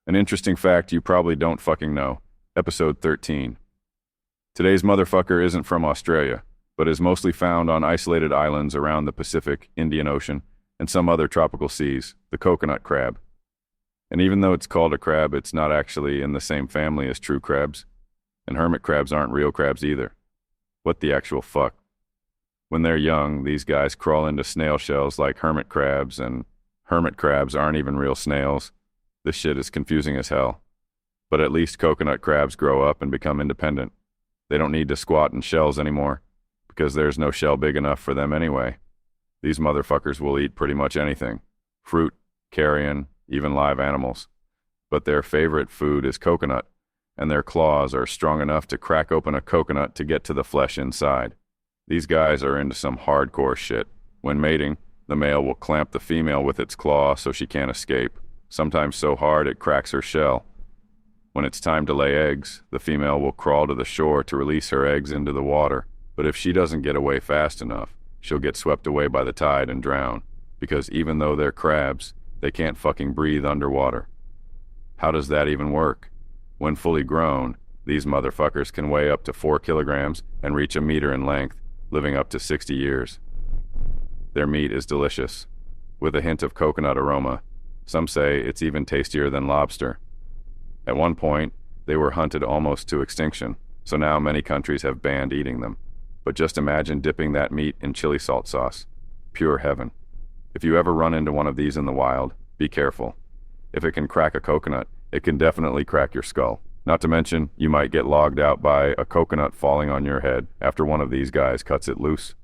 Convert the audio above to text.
An interesting fact you probably don't fucking know. Episode 13. Today's motherfucker isn't from Australia, but is mostly found on isolated islands around the Pacific, Indian Ocean, and some other tropical seas, the coconut crab. And even though it's called a crab, it's not actually in the same family as true crabs. And hermit crabs aren't real crabs either. What the actual fuck? When they're young, these guys crawl into snail shells like hermit crabs, and hermit crabs aren't even real snails. This shit is confusing as hell. But at least coconut crabs grow up and become independent. They don't need to squat in shells anymore, because there's no shell big enough for them anyway. These motherfuckers will eat pretty much anything. Fruit, carrion, even live animals. But their favorite food is coconut, and their claws are strong enough to crack open a coconut to get to the flesh inside. These guys are into some hardcore shit. When mating, the male will clamp the female with its claw so she can't escape, sometimes so hard it cracks her shell. When it's time to lay eggs, the female will crawl to the shore to release her eggs into the water. But if she doesn't get away fast enough, she'll get swept away by the tide and drown, because even though they're crabs, they can't fucking breathe underwater. How does that even work? When fully grown, these motherfuckers can weigh up to 4 kilograms and reach a meter in length, living up to 60 years. Their meat is delicious, with a hint of coconut aroma. Some say it's even tastier than lobster. At one point, they were hunted almost to extinction, so now many countries have banned eating them. But just imagine dipping that meat in chili salt sauce. Pure heaven. If you ever run into one of these in the wild, be careful. If it can crack a coconut, it can definitely crack your skull. Not to mention, you might get logged out by a coconut falling on your head after one of these guys cuts it loose.